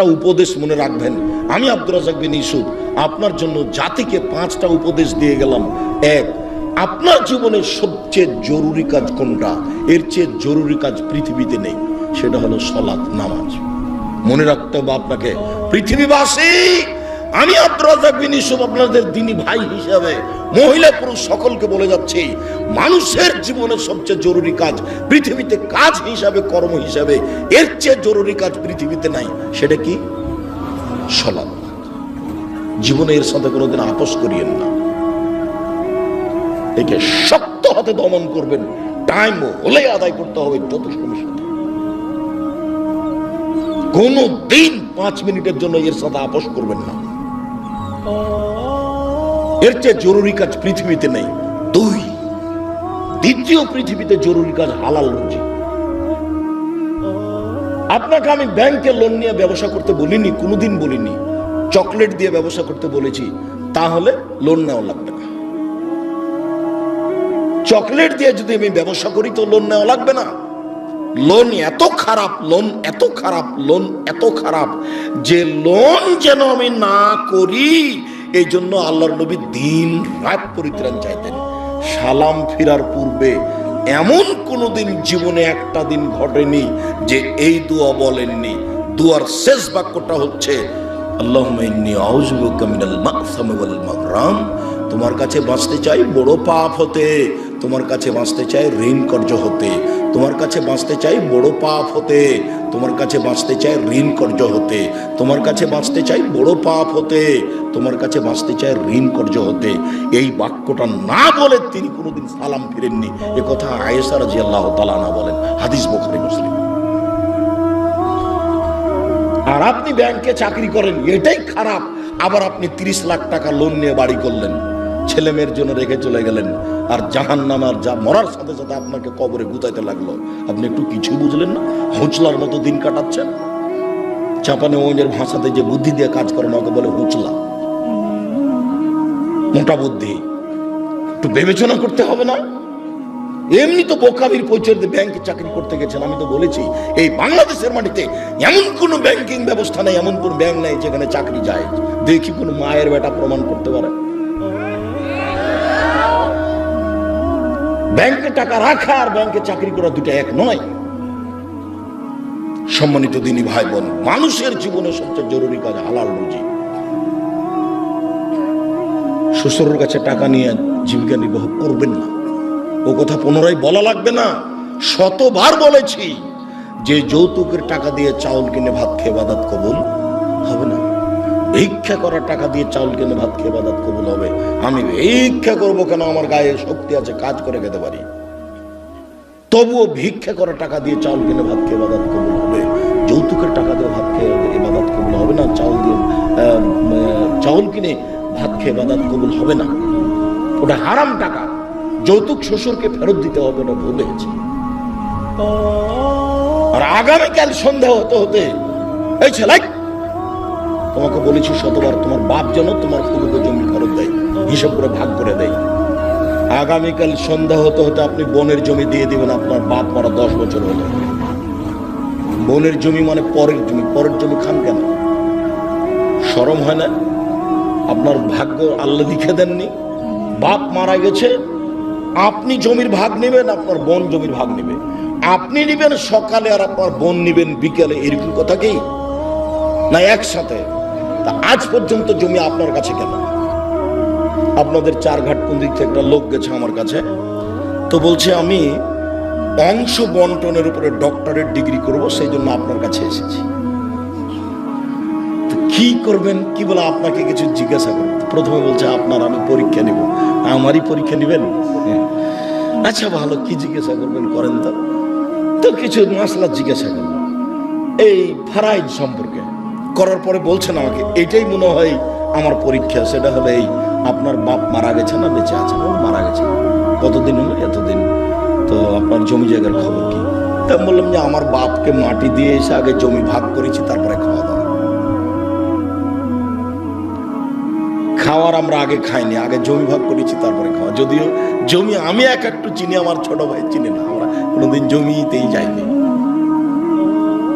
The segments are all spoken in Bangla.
5টা উপদেশ মনে রাখবেন। আমি আব্দুর রাজ্জাক বিন ইউসুফ আপনার জন্য জাতিকে 5টা উপদেশ দিয়ে গেলাম। এক, আপনার জীবনের সবচেয়ে জরুরি কাজ কোনটা? এর চেয়ে জরুরি কাজ পৃথিবীতে নেই, সেটা হলো সালাত, নামাজ। মনে রাখতে হবে আপনাকে। পৃথিবীবাসী, আমি আব্দুর রাজ্জাক বিন ইউসুফ আপনাদের দ্বীনি ভাই হিসাবে মহিলা পুরুষ সকলকে বলে যাচ্ছি, মানুষের জীবনের সবচেয়ে জরুরি কাজ পৃথিবীতে, কাজ হিসাবে, কর্ম হিসাবে এর চেয়ে জরুরি কাজ পৃথিবীতে নাই। সেটা কি? সালাত। জীবনে এর সাথে কোনোদিন আপোষ করিয়েন না। একে শক্ত হাতে দমন করবেন, টাইম হলে আদায় করতে হবে যত সময় সাথে। কোনো দিন 5 মিনিটের জন্য এর সাথে আপোষ করবেন না। এর চেয়ে জরুরি কাজ পৃথিবীতে নেই। 2, দ্বিতীয় পৃথিবীতে জরুরি কাজ হালাল রুজি। আপনাকে আমি ব্যাংকে লোন নিয়ে ব্যবসা করতে বলিনি, কোনোদিন বলিনি। চকলেট দিয়ে ব্যবসা করতে বলেছি, তাহলে লোন নেওয়া লাগবে না। চকলেট দিয়ে যদি আমি ব্যবসা করি তো লোন নেওয়া লাগবে না। লোন এত খারাপ, লোন এত খারাপ, লোন এত খারাপ যে লোন যেন আমি না করি, এই জন্য আল্লাহর নবী দিন রাত পরিত্রাণ চাইতেন। সালাম ফিরার পূর্বে এমন কোনোদিন জীবনে একটা দিন ঘটেনি যে এই দোয়া বলেননি। দোয়ার শেষ বাক্যটা হচ্ছে আল্লাহুম্মা ইন্নী আউযু বিকা মিনাল মা'সামি ওয়াল মাগরাম। তোমার কাছে বাঁচতে চাই বড় পাপ হতে, তোমার কাছে বাঁচতে চাই ঋণ কর্জ হতে, তোমার কাছে বাঁচতে চাই বড় পাপ হতে, তোমার কাছে বাঁচতে চাই ঋণ কর্জ হতে, তোমার কাছে বাঁচতে চাই বড় পাপ হতে, তোমার কাছে বাঁচতে চাই ঋণ কর্জ হতে। এই বাক্যটা না বলে তিনি কোনোদিন সালাম ফিরেননি। এ কথা আয়েশা রাদিয়াল্লাহু তাআলা আনহা বলেন, হাদিস বুখারী মুসলিম। আর আপনি ব্যাংকে চাকরি করেন, এটাই খারাপ। আবার আপনি 30 লাখ টাকা লোন নিয়ে বাড়ি করলেন, ছেলে মেয়ের জন্য রেখে চলে গেলেন, আর জাহান্নামার যা মরার সাথে সাথে আপনাকে কবরে গুতাইতে লাগলো। আপনি একটু কিছু বুঝলেন না, হুঁচলার মতো দিন কাটাচ্ছেন। চাপানে ওদের ভাষাতে যে বুদ্ধি দিয়ে কাজ করেন ওকে বলে হুঁচলা, মোটা বুদ্ধি। একটু বিবেচনা করতে হবে না? এমনি তো বোকামির পরিচয় দিয়ে ব্যাংকে চাকরি করতে গেছেন। আমি তো বলেছি এই বাংলাদেশের মাটিতে এমন কোন ব্যাংকিং ব্যবস্থা নেই, এমন কোন ব্যাংক নেই যেখানে চাকরি যায়। দেখি কোন মায়ের বেটা প্রমাণ করতে পারে। ব্যাংকে টাকা রাখা আর ব্যাংকে চাকরি করা দুটো এক নয়। সম্মানিত দিনী ভাই বোন, মানুষের জীবনে সবচেয়ে জরুরি কাজ হালাল রুজি। শ্বশুরের কাছে টাকা নিয়ে জীবিকা নির্বাহ করবেন না। ও কথা পুনরায় বলা লাগবে না, শতবার বলেছি যে যৌতুকের টাকা দিয়ে চাউল কিনে ভাত খেয়ে ইবাদত কবুল হবে না। ভিক্ষা করার টাকা দিয়ে চাউল কিনে ভাত খেয়ে ইবাদত কবুল হবে। আমি ভিক্ষা করবো কেন? আমার গায়ে শক্তি আছে, কাজ করে খেতে পারি। তবুও ভিক্ষা করার টাকা দিয়ে চাউল কিনে ভাত খেয়ে ইবাদত কবুল হবে। যৌতুকের টাকা দিয়ে ভাত খেয়ে ইবাদত কবুল হবে না। চাউল কিনে ভাত খেয়ে ইবাদত কবুল হবে না। ওটা হারাম টাকা। যৌতুক শ্বশুরকে ফেরত দিতে হবে, না ভুলে গেছে। আর আগামীকাল সন্ধ্যা হতে হতে এই ছেলে, তোমাকে বলেছি শতবার, তোমার বাপ যেন তোমার পুরো জমি ফেরত দেয়, হিসাব করে ভাগ করে দেয়। আগামীকাল সন্ধ্যা হতে হতে আপনি বোনের জমি দিয়ে দিবেন। আপনার বাপ মারা 10 বছর হলো। বোনের জমি মানে পরের জমি। পরের জমি খান কেন? শরম হয় না? আপনার ভাগ্য আল্লাহ লিখে দেননি? বাপ মারা গেছে, আপনি জমির ভাগ নেবেন, আপনার বোন জমির ভাগ নেবে। আপনি নিবেন সকালে আর আপনার বোন নিবেন বিকেলে, এরকম কথা কি না? একসাথে। তা আজ পর্যন্ত জমি আপনার কাছে কেন? আপনাদের 4 ঘাট কোন দিক থেকে একটা লোক গেছে আমার কাছে, তো বলছে আমি অংশ বন্টনের উপরে ডক্টরেট ডিগ্রি করব, সেই জন্য আপনার কাছে এসেছি। কি করবেন? কি বলে আপনাকে কিছু জিজ্ঞাসা করব। প্রথমে বলছে আপনার আমি পরীক্ষা নিব। আমারই পরীক্ষা নিবেন? আচ্ছা ভালো, কি জিজ্ঞাসা করবেন করেন। তো কিছু মাসলা জিজ্ঞাসা করলাম এই ফারাইজ সম্পর্কে। করার পরে বলছেন আমাকে এটাই মনে হয় আমার পরীক্ষা। সেটা হলো এই, আপনার বাপ মারা গেছে না বেঁচে আছে? মারা গেছে। কতদিন হলো? এতদিন। তো আপনার জমি জায়গার খবর কি? তা বললাম যে আমার বাপকে মাটি দিয়ে এসে আগে জমি ভাগ করেছি, তারপরে খাওয়া দাওয়া। খাওয়ার আমরা আগে খাইনি, আগে জমি ভাগ করেছি তারপরে খাওয়া। যদিও জমি আমি একটু চিনি, আমার ছোট ভাই চিনি না। আমরা কোনোদিন জমিতেই যাইনি।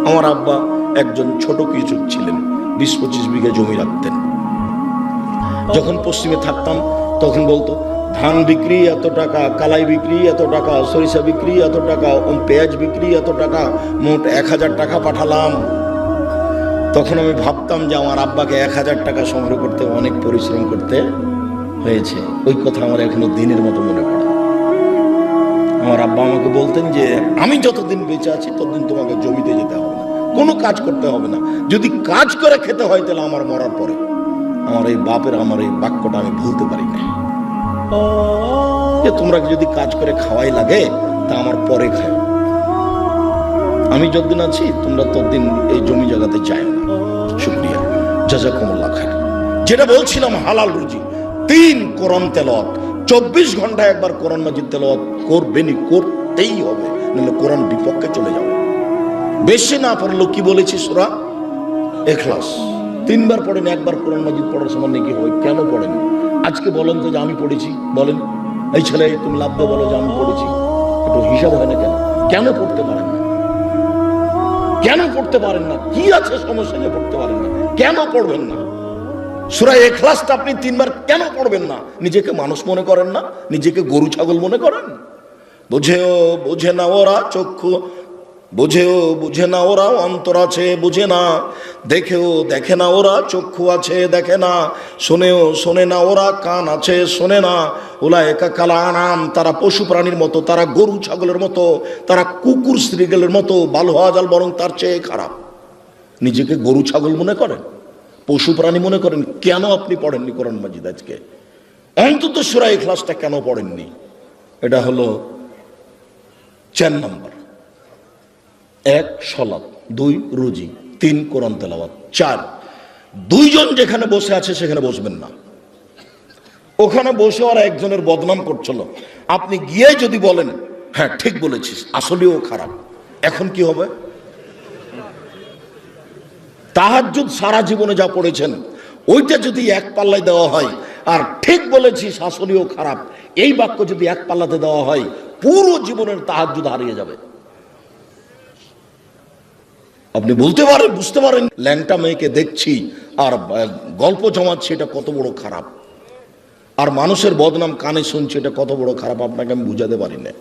আমার আব্বা একজন ছোট কৃষক ছিলেন, 20-25 বিঘা জমি রাখতেন। যখন পশ্চিমে থাকতাম তখন বলতো ধান বিক্রি এত টাকা, কালাই বিক্রি এত টাকা, সরিষা বিক্রি এত টাকা, পেঁয়াজ বিক্রি এত টাকা, মোট 1000 টাকা পাঠালাম। তখন আমি ভাবতাম যে আমার আব্বাকে 1000 টাকা সংগ্রহ করতে অনেক পরিশ্রম করতে হয়েছে। ওই কথা আমার এখনো দিনের মতো মনে পড়ে। আমার আব্বা আমাকে বলতেন যে আমি যতদিন বেঁচে আছি ততদিন তোমাকে জমিতে যেতে হবে না, কোনো কাজ করতে হবে না, যদি কাজ করে খেতে হয় তাহলে আমার মরার পরে। আমার এই বাপের আমার এই বাক্যটা আমি ভুলতে পারি না, যে তোমরা যদি কাজ করে খাওয়াই লাগে তা আমার পরে খাও, আমি যতদিন আছি তোমরা ততদিন এই জমি জায়গাতে যায় না। শুকরিয়া, জাযাকুমুল্লাহ খাইর। যেটা বলছিলাম হালাল রুজি, 3 কোরআন তেলাওয়াত, 24 ঘন্টায় একবার কোরআন মাজিদ তেলাওয়াত করবেনই, করতেই হবে, নাহলে কোরআন বিপক্ষে চলে যাবে। বেশি না পড়লেও কি বলেছি সূরা ইখলাস 3 বার পড়েন, একবার কোরআন মাজিদ পড়ার সময় নাকি হয়। কেন পড়েন? আজকে বলেন তো যে আমি পড়েছি, বলেন এই ছেলে তুমি লাভ দিয়ে বলো যে আমি পড়েছি, একটু হিসাব হয় না কেন? কেন পড়তে পারেন না? কেন পড়তে পারেন না? কি আছে সমস্যা যে পড়তে পারেন না? কেন পড়বেন না? সূরা ইখলাসটা আপনি 3 বার কেন পড়বেন না? নিজেকে মানুষ মনে করেন না? নিজেকে গরু ছাগল মনে করেন? বুঝেও বুঝে না ওরা চক্ষু, বুঝেও বুঝে না ওরা অন্তর আছে বুঝে না, দেখেও দেখে না ওরা চক্ষু আছে দেখে না, শোনেও শোনে না ওরা কান আছে শোনে না। উলায়েকা কাল আনাম, তারা পশু প্রাণীর মতো, তারা গরু ছাগলের মতো, তারা কুকুর শ্রীগেলের মতো, বাল হাজাল বরং তার চেয়ে খারাপ। নিজেকে গরু ছাগল মনে করেন, পশু প্রাণী মনে করেন? কেন আপনি পড়েননি কোরআন মাজিদ আজকে? অন্তত সূরা ইখলাসটা কেন পড়েননি? এটা হলো 4 নম্বর। 1 সালাত, 2 রুজি, 3 কোরআন তেলাওয়াত, 4 দুইজন যেখানে বসে আছে সেখানে বসবেন না। ওখানে বসে আর একজনের বদনাম করছিল, আপনি গিয়ে যদি বলেন হ্যাঁ ঠিক বলেছিস আসলেও খারাপ, এখন কি হবে? তাহাজ্জুদ সারা জীবনে যা পড়েছেন ওইটা যদি এক পাল্লায় দেওয়া হয়, আর ঠিক বলেছিস আসলেও খারাপ এই বাক্য যদি এক পাল্লাতে দেওয়া হয়, পুরো জীবনের তাহাজ্জুদ হারিয়ে যাবে। আপনি বলতে পারেন, বুঝতে পারেন ল্যাংটা মেয়েকে দেখছি আর গল্প জমাচ্ছি, এটা কত বড় খারাপ, আর মানুষের বদনাম কানে শুনছি, এটা কত বড় খারাপ, আপনাকে আমি বুঝাতে পারি না।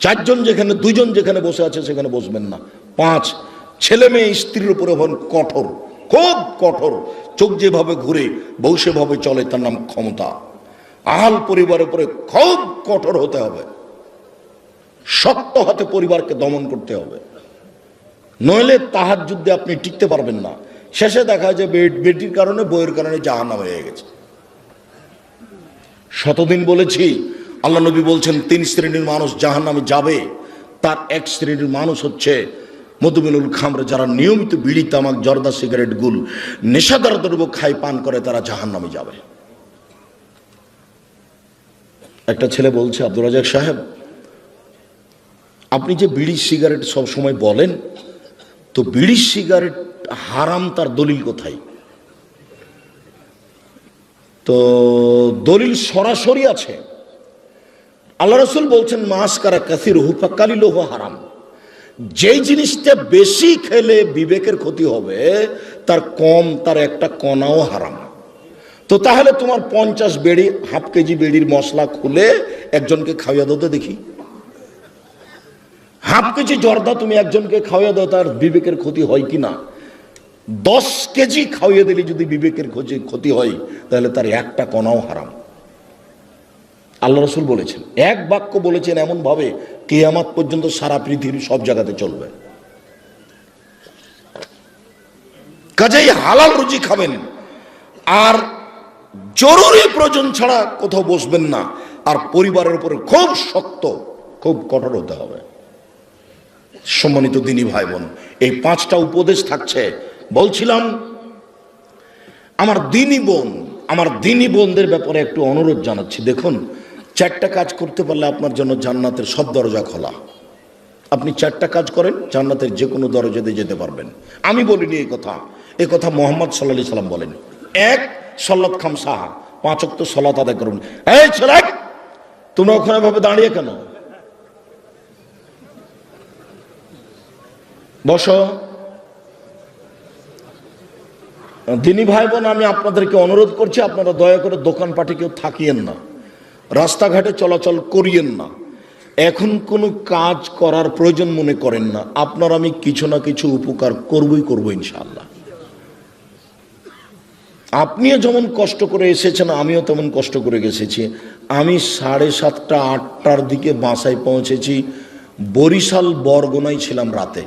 4 জন যেখানে, 2 জন যেখানে বসে আছে সেখানে বসবেন না। 5 ছেলে মেয়ে স্ত্রীর উপরে হন কঠোর, খুব কঠোর, চোখ যেভাবে ঘুরে বউ সেভাবে চলে, তার নাম ক্ষমতা। আহাল পরিবারের উপরে খুব কঠোর হতে হবে, শক্ত হাতে পরিবারকে দমন করতে হবে, নইলে তাহাজ্জুদে আপনি টিকতে পারবেন না। শেষে দেখা যায় বেটির কারণে বউয়ের কারণে জাহান্নাম হয়ে গেছে। শতদিন বলেছি, আল্লাহ নবী বলছেন 3 শ্রেণীর মানুষ জাহান্নামে যাবে। তার 1 শ্রেণীর মানুষ হচ্ছে মধুমিনুল খামর, যারা নিয়মিত বিড়ি তামাক জর্দা সিগারেট গুল নেশাদার দ্রব্য খায় পান করে, তারা জাহান্নামে যাবে। একটা ছেলে বলছে, আব্দুর রাজাক সাহেব আপনি যে বিড়ি সিগারেট সব সময় বলেন, তো বিড়ি সিগারেট হারাম তার দলিল কোথায়? তো দলিল সরাসরি আছে, আল্লাহ রাসূল বলছেন মাসকারা কাসিরহু ফাকালিলুহু হারাম। যেই জিনিসটা বেশি খেলে বিবেকের ক্ষতি হবে, তার কম, তার একটা কণাও হারাম। তো তাহলে তোমার 50 বেড়ি, হাফ কেজি বেড়ির মশলা খুলে একজনকে খাওয়াইয়া দাও তো দেখি। হাফ কেজি জর্দা তুমি একজনকে খাওয়াইয়া দাও, তার বিবেকের ক্ষতি হয় কিনা? 10 কেজি খাওয়াইয়া দিলে যদি বিবেকের ক্ষতি হয়, তাহলে তার একটা কণাও হারাম। আল্লাহ রাসূল বলেছেন, এক বাক্য বলেছেন এমন ভাবে কিয়ামত পর্যন্ত সারা পৃথিবীর সব জায়গাতে চলবে। কাজেই হালাল রুজি খাবেন, আর জরুরি প্রয়োজন ছাড়া কোথাও বসবেন না, আর পরিবারের উপরে খুব শক্ত, খুব কঠোর হতে হবে। সম্মানিত দিনী ভাই বোন, এই 5টা উপদেশ থাকছে। বলছিলাম আমার দিনী বোনদের ব্যাপারে একটু অনুরোধ জানাচ্ছি। দেখুন, 4টা কাজ করতে পারলে আপনার জন্য জান্নাতের সব দরজা খোলা। আপনি 4টা কাজ করেন, জান্নাতের যে কোনো দরজাতে যেতে পারবেন। আমি বলিনি এই কথা মুহাম্মদ সাল্লাল্লাহু আলাইহি সাল্লাম বলেন। 1 সালাত খামসাহা, 5 ওয়াক্ত সালাত আদায় করুন। এই ছেলে, তোমরা ওখানে ভাবে দাঁড়িয়ে কেন? বসো। দিনী ভাই বোন, আমি আপনাদেরকে অনুরোধ করছি, আপনারা দয়া করে দোকানপাটে কেউ থাকিয়েন না, রাস্তাঘাটে চলাচল করিয়েন না, এখন কোনো কাজ করার প্রয়োজন মনে করেন না। আপনার আমি কিছু না কিছু উপকার করব ইনশাআল্লাহ। আপনিও যেমন কষ্ট করে এসেছেন, আমিও তেমন কষ্ট করে গেছেছি। আমি 7:30 8টার দিকে বাসায় পৌঁছেছি। বরিশাল বরগুনায় ছিলাম রাতে।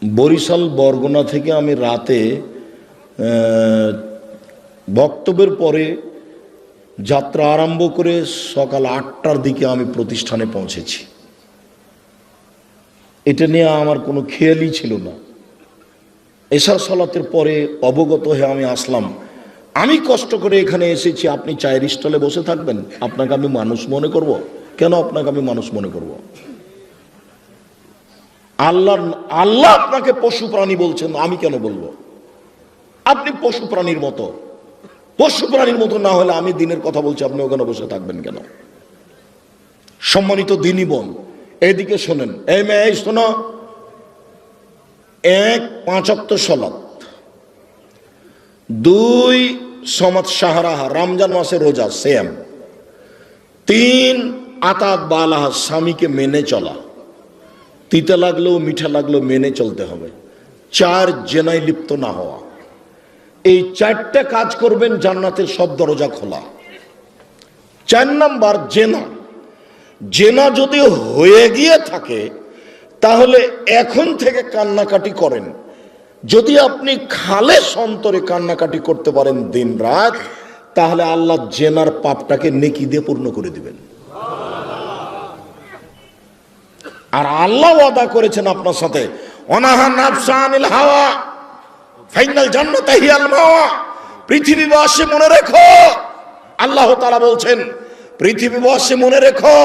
বরিশাল বরগুনা থেকে আমি রাতে বক্তব্যের পরে যাত্রা আরম্ভ করে সকাল 8টার দিকে আমি প্রতিষ্ঠানে পৌঁছেছি। এটা নিয়ে আমার কোনো খেয়ালই ছিল না। এশার সালাতের পরে অবগত হয়ে আমি আসলাম। আমি কষ্ট করে এখানে এসেছি, আপনি চায়ের স্টলে বসে থাকবেন? আপনাকে আমি মানুষ মনে করব? কেন আপনাকে আমি মানুষ মনে করব? আল্লাহ আপনাকে পশু প্রাণী বলছেন, আমি কেন বলবো? আপনি পশু প্রাণীর মতো। পশু প্রাণীর মতো না হলে আমি দিনের কথা বলছি, আপনি ওখানে বসে থাকবেন কেন? সম্মানিত দিনী বোন, এইদিকে শোনেন। এই মেয়ে, এই শোনো। 1 5 ওয়াক্ত সালাত, 2 সমাত শাহরাহা, রমজান মাসে রোজা সেম, 3 আতাত বালাহা, স্বামীকে মেনে চলা, তিতা লাগলেও মিঠা লাগলেও মেনে চলতে হবে, 4 জেনায় লিপ্ত না হওয়া। এই 4টে কাজ করবেন, জান্নাতের সব দরজা খোলা। 4 নাম্বার জেনা। জেনা যদি হয়ে গিয়ে থাকে তাহলে এখন থেকে কান্নাকাটি করেন। যদি আপনি খালেস অন্তরে কান্নাকাটি করতে পারেন দিন রাত, তাহলে আল্লাহ জেনার পাপটাকে নেকি দিয়ে পূর্ণ করে দিবেন। আর আল্লাহ ওয়াদা করেছেন আপনার সাথে, অনাহা নাফসা আনিল হাওয়া ফাইনাল জান্নাতা হিয়াল মাওয়া। পৃথিবীবাসী মনে রেখো, আল্লাহ তাআলা বলছেন, পৃথিবীবাসী মনে রেখো,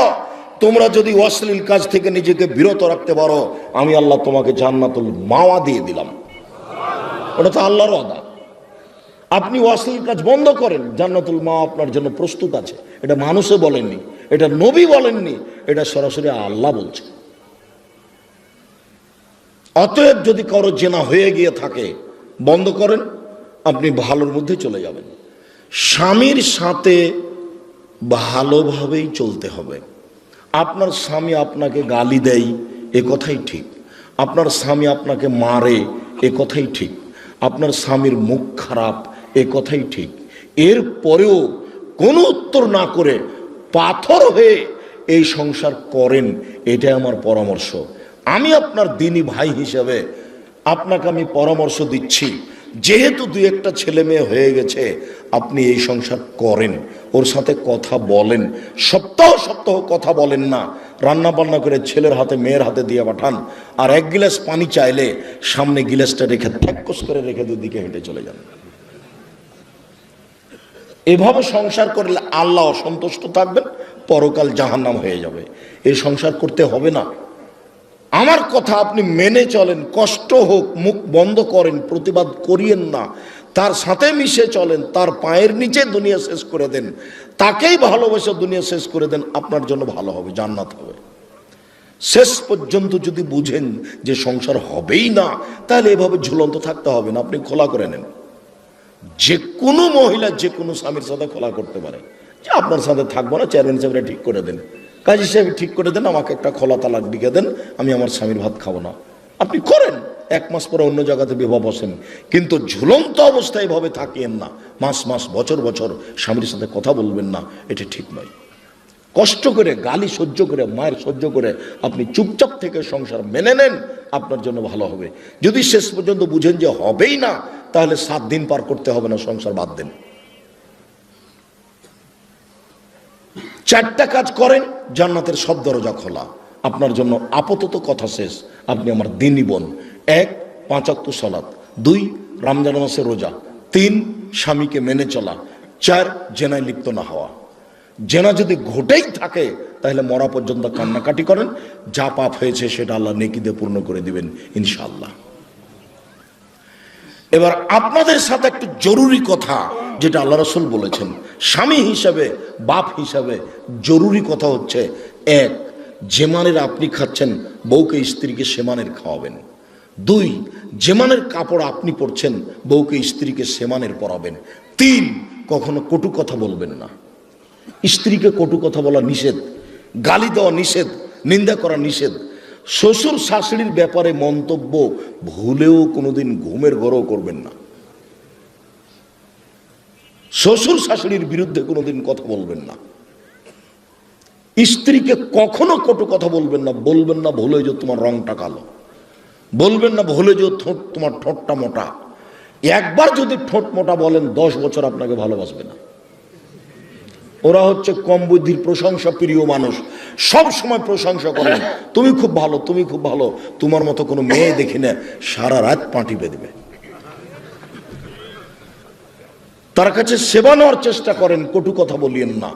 তোমরা যদি অশ্লীল কাজ থেকে নিজেকে বিরত রাখতে পারো, আমি আল্লাহ তোমাকে জান্নাতুল মাওয়া দিয়ে দিলাম। ওটা তো আল্লাহর ওয়াদা। আপনি অশ্লীল কাজ বন্ধ করেন, জান্নাতুল মাওয়া আপনার জন্য প্রস্তুত আছে। এটা মানুষে বলেননি, এটা নবী বলেননি, এটা সরাসরি আল্লাহ বলছে। অতএব যদি কারো জেনা হয়ে গিয়ে থাকে, বন্ধ করেন, আপনি ভালোর মধ্যে চলে যাবেন। স্বামীর সাথে ভালোভাবেই চলতে হবে। আপনার স্বামী আপনাকে গালি দেয়, এ কথাই ঠিক। আপনার স্বামী আপনাকে মারে, এ কথাই ঠিক। আপনার স্বামীর মুখ খারাপ, এ কথাই ঠিক। এর পরেও কোনো উত্তর না করে পাথর হয়ে এই সংসার করেন, এটাই আমার পরামর্শ। আমি আপনার দিনী ভাই হিসেবে আপনাকে আমি পরামর্শ দিচ্ছি, যেহেতু 2-1টা ছেলে মেয়ে হয়ে গেছে, আপনি এই সংসার করেন, ওর সাথে কথা বলেন। সপ্তাহ সপ্তাহ কথা বলেন না, রান্না বান্না করে ছেলের হাতে মেয়ের হাতে দিয়ে পাঠান। আর 1 গিলাস পানি চাইলে সামনে গিলাসটা রেখে ঠ্যাক্কস করে রেখে দুদিকে হেঁটে চলে যান। এভাবে সংসার করলে আল্লাহ অসন্তুষ্ট থাকবেন, পরকাল জাহান্নাম হয়ে যাবে। এই সংসার করতে হবে না। আমার কথা আপনি মেনে চলেন, কষ্ট হোক, মুখ বন্ধ করেন, প্রতিবাদ করিয়েন না, তার সাথে মিশে চলেন, তার পায়ের নিচে দুনিয়া শেষ করে দেন, তাকেই ভালোবেসে দুনিয়া শেষ করে দেন, আপনার জন্য ভালো হবে, জান্নাত হবে। শেষ পর্যন্ত যদি বুঝেন যে সংসার হবেই না, তাহলে এভাবে ঝুলন্ত থাকতে হবে না, আপনি খোলা করে নেন। যে কোনো মহিলা যে কোনো স্বামীর সাথে খোলা করতে পারে, যে আপনার সাথে থাকবো না, চেয়ারম্যান সাহেবরা ঠিক করে দেন, কাজী সাহেব ঠিক করে দেন, আমাকে একটা খোলা তালাক লিখে দেন, আমি আমার স্বামীর ভাত খাবো না। আপনি করেন, 1 মাস পরে অন্য জায়গাতে বিবাহ বসেন, কিন্তু ঝুলন্ত অবস্থায় এভাবে থাকিয়েন না। মাস মাস বছর বছর স্বামীর সাথে কথা বলবেন না, এটা ঠিক নয়। কষ্ট করে, গালি সহ্য করে, মায়ের সহ্য করে আপনি চুপচাপ থেকে সংসার মেনে নেন, আপনার জন্য ভালো হবে। যদি শেষ পর্যন্ত বুঝেন যে হবেই না, তাহলে 7 দিন পার করতে হবে না, সংসার বাদ দেন। 4টা কাজ করেন, জান্নাতের সব দরজা খোলা আপনার জন্য। আপাতত কথা শেষ, আপনি আমার দিনী বোন। 1 5 ওয়াক্ত সালাত, 2 রমজান মাসে রোজা, 3 স্বামীকে মেনে চলা, 4 জেনায় লিপ্ত না হওয়া। জেনা যদি ঘটেই থাকে তাহলে মরা পর্যন্ত কান্নাকাটি করেন, যা পাপ হয়েছে সেটা আল্লাহ নেকি দিয়ে পূর্ণ করে দিবেন ইনশাআল্লাহ। এবার আপনাদের সাথে একটু জরুরি কথা, যেটা আল্লাহ রাসূল বলেছেন, স্বামী হিসাবে, বাপ হিসাবে জরুরি কথা হচ্ছে, 1 যে মানের আপনি খাচ্ছেন বউকে স্ত্রীকে সেমানের খাওয়াবেন। 2, যে মানের কাপড় আপনি পরছেন বউকে স্ত্রীকে সেমানের পরাবেন। 3, কখনো কটু কথা বলবেন না। স্ত্রীকে কটু কথা বলা নিষেধ, গালি দেওয়া নিষেধ, নিন্দা করা নিষেধ। শ্বশুর শাশুড়ির ব্যাপারে মন্তব্য ভুলেও কোনোদিন ঘুমের ঘরেও করবেন না। শ্বশুর শাশুড়ির বিরুদ্ধে কোনোদিন কথা বলবেন না। স্ত্রীকে কখনো কটু কথা বলবেন না। বলবেন না ভুলে যে তোমার রংটা কালো, বলবেন না ভুলে যে তোমার ঠোঁটটা মোটা। একবার যদি ঠোঁট মোটা বলেন 10 বছর আপনাকে ভালোবাসবে না। ওরা হচ্ছে কম বুদ্ধির প্রশংসা প্রিয় মানুষ, সব সময় প্রশংসা করেন, তুমি খুব ভালো, তুমি খুব ভালো, তোমার মতো কোনো মেয়ে দেখি না, সারা রাত পাঁটি বেঁধবে। তার কাছে সেবা নেওয়ার চেষ্টা করেন, কটু কথা বলিয়েন না।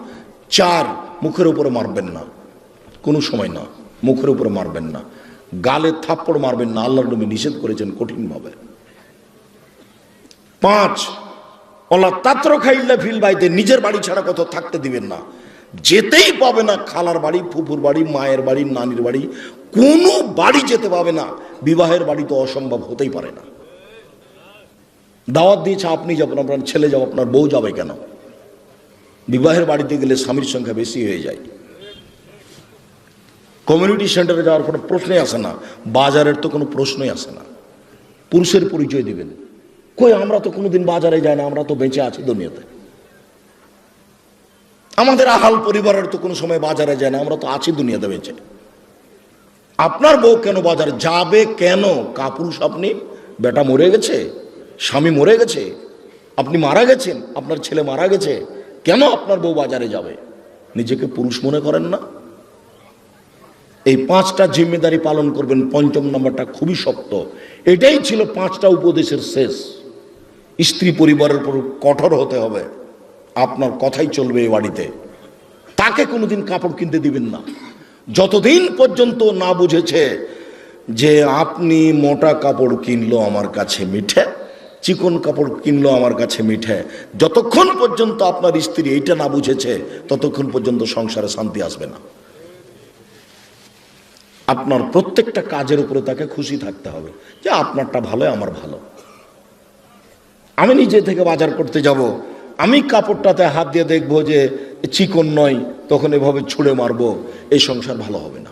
4, মুখের উপরে মারবেন না, কোনো সময় না, মুখের উপরে মারবেন না। গালে থাপ্পড় মারবেন না, আল্লাহর নবী নিষেধ করেছেন কঠিনভাবে। 5, ওলা তাত্র খাইল্লা ফিল বাইতে, নিজের বাড়ি ছাড়া কোথাও থাকতে দিবেন না। যেতেই পাবে না খালার বাড়ি, ফুফুর বাড়ি, মায়ের বাড়ি, নানির বাড়ি, কোনো বাড়ি যেতে পাবে না। বিবাহের বাড়ি তো অসম্ভব হতেই পারে না। দাওয়াত দিয়েছে আপনি যাবেন, আপনার ছেলে যাবে, আপনার বউ যাবে কেন? বিবাহের বাড়িতে গেলে স্বামীর সংখ্যা বেশি হয়ে যায়। কমিউনিটি সেন্টারে যাওয়ার কোনো প্রশ্নই আসে না, বাজারের তো কোনো প্রশ্নই আসে না। পুরুষের পরিচয় দিবেন, কই আমরা তো কোনোদিন বাজারে যাই না, আমরা তো বেঁচে আছি দুনিয়াতে। আমাদের আহাল পরিবারের তো কোনো সময় বাজারে যায় না, আমরা তো আছি দুনিয়াতে বেঁচে। আপনার বউ কেন বাজারে যাবে? কেন? কাপুরুষ আপনি? বেটা মরে গেছে, স্বামী মরে গেছে, আপনি মারা গেছেন, আপনার ছেলে মারা গেছে, কেন আপনার বউ বাজারে যাবে? নিজেকে পুরুষ মনে করেন না? এই 5টা জিম্মেদারি পালন করবেন। 5ম নম্বরটা খুবই শক্ত। এটাই ছিল 5টা উপদেশের শেষ। স্ত্রী পরিবারের উপর কঠোর হতে হবে, আপনার কথাই চলবে এই বাড়িতে। তাকে কোনোদিন কাপড় কিনতে দিবেন না যতদিন পর্যন্ত না বুঝেছে যে আপনি মোটা কাপড় কিনলো আমার কাছে মিঠে, চিকন কাপড় কিনলো আমার কাছে মিঠে। যতক্ষণ পর্যন্ত আপনার স্ত্রী এইটা না বুঝেছে ততক্ষণ পর্যন্ত সংসারে শান্তি আসবে না। আপনার প্রত্যেকটা কাজের উপরে তাকে খুশি থাকতে হবে যে আপনারটা ভালো, আমার ভালো। আমি নিজে থেকে বাজার করতে যাব, আমি কাপড়টাতে হাত দিয়ে দেখবো যে চিকন নয়, তখন এভাবে ছুঁড়ে মারবো, এই সংসার ভালো হবে না।